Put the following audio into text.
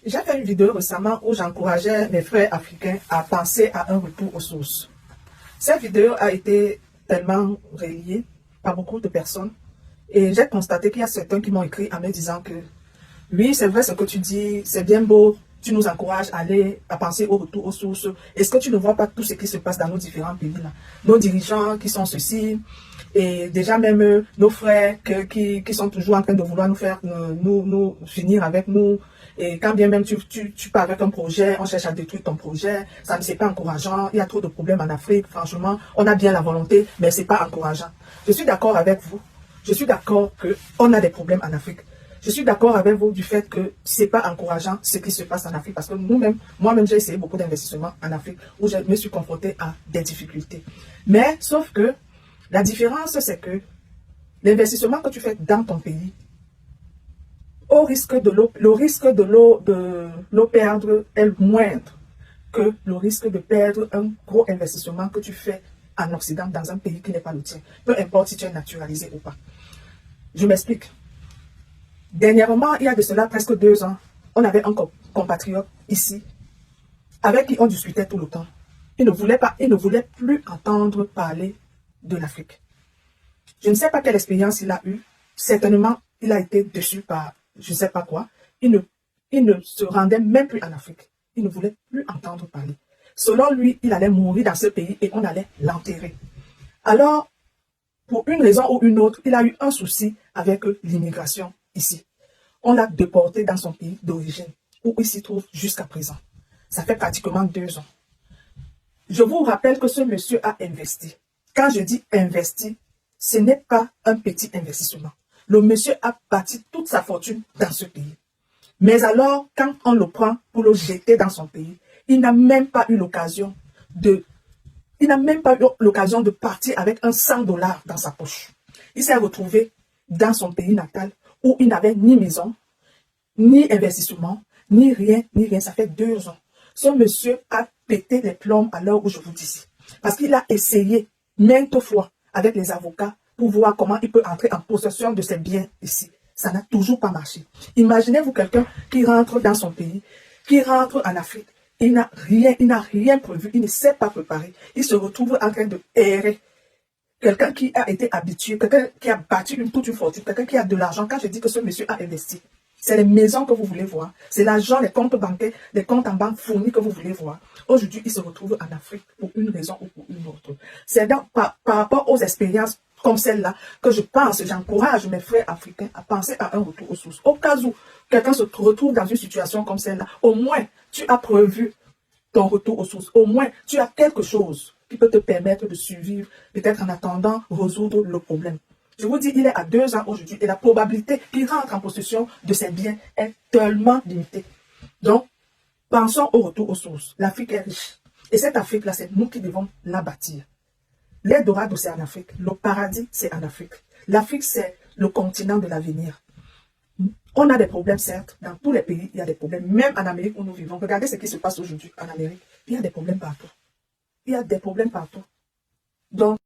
J'ai fait une vidéo récemment où j'encourageais mes frères africains à penser à un retour aux sources. Cette vidéo a été tellement relayée par beaucoup de personnes et j'ai constaté qu'il y a certains qui m'ont écrit en me disant que oui, c'est vrai ce que tu dis, c'est bien beau, tu nous encourages à penser au retour aux sources. Est-ce que tu ne vois pas tout ce qui se passe dans nos différents pays là? Nos dirigeants qui sont ceci, et déjà même nos frères qui sont toujours en train de vouloir nous faire nous finir avec nous. Et quand bien même tu pars avec un projet, on cherche à détruire ton projet, ça ne c'est pas encourageant. Il y a trop de problèmes en Afrique, franchement, on a bien la volonté, mais c'est pas encourageant. Je suis d'accord avec vous. Je suis d'accord qu'on a des problèmes en Afrique. Je suis d'accord avec vous du fait que c'est pas encourageant ce qui se passe en Afrique parce que nous-mêmes, moi-même j'ai essayé beaucoup d'investissements en Afrique où je me suis confronté à des difficultés. Mais sauf que la différence c'est que l'investissement que tu fais dans ton pays, le risque de l'eau perdre est moindre que le risque de perdre un gros investissement que tu fais en Occident dans un pays qui n'est pas le tien. Peu importe si tu es naturalisé ou pas. Je m'explique. Dernièrement, il y a de cela presque 2 ans, on avait un compatriote ici avec qui on discutait tout le temps. Il ne voulait plus entendre parler de l'Afrique. Je ne sais pas quelle expérience il a eue. Certainement, il a été déçu par je ne sais pas quoi. Il ne se rendait même plus en Afrique. Il ne voulait plus entendre parler. Selon lui, il allait mourir dans ce pays et on allait l'enterrer. Alors, pour une raison ou une autre, il a eu un souci avec l'immigration ici. On l'a déporté dans son pays d'origine, où il s'y trouve jusqu'à présent. Ça fait pratiquement 2 ans. Je vous rappelle que ce monsieur a investi. Quand je dis investi, ce n'est pas un petit investissement. Le monsieur a bâti toute sa fortune dans ce pays. Mais alors, quand on le prend pour le jeter dans son pays, il n'a même pas eu l'occasion de partir avec un $100 dans sa poche. Il s'est retrouvé dans son pays natal où il n'avait ni maison, ni investissement, ni rien. Ça fait 2 ans. Ce monsieur a pété les plombs à l'heure où je vous dis. Parce qu'il a essayé maintes fois avec les avocats pour voir comment il peut entrer en possession de ses biens ici. Ça n'a toujours pas marché. Imaginez-vous quelqu'un qui rentre dans son pays, qui rentre en Afrique. Il n'a rien prévu, il ne s'est pas préparé. Il se retrouve en train de errer. Quelqu'un qui a été habitué, quelqu'un qui a bâti toute une fortune, quelqu'un qui a de l'argent. Quand je dis que ce monsieur a investi, c'est les maisons que vous voulez voir. C'est l'argent, les comptes bancaires, les comptes en banque fournis que vous voulez voir. Aujourd'hui, il se retrouve en Afrique pour une raison ou pour une autre. C'est donc par rapport aux expériences comme celle-là que j'encourage mes frères africains à penser à un retour aux sources. Au cas où quelqu'un se retrouve dans une situation comme celle-là, au moins tu as prévu ton retour aux sources. Au moins tu as quelque chose qui peut te permettre de survivre, peut-être en attendant résoudre le problème. Je vous dis, il est à 2 ans aujourd'hui et la probabilité qu'il rentre en possession de ses biens est tellement limitée. Donc, pensons au retour aux sources. L'Afrique est riche. Et cette Afrique-là, c'est nous qui devons la bâtir. L'Eldorado, c'est en Afrique. Le paradis, c'est en Afrique. L'Afrique, c'est le continent de l'avenir. On a des problèmes, certes. Dans tous les pays, il y a des problèmes. Même en Amérique où nous vivons. Regardez ce qui se passe aujourd'hui en Amérique. Il y a des problèmes partout. Il y a des problèmes partout. Donc,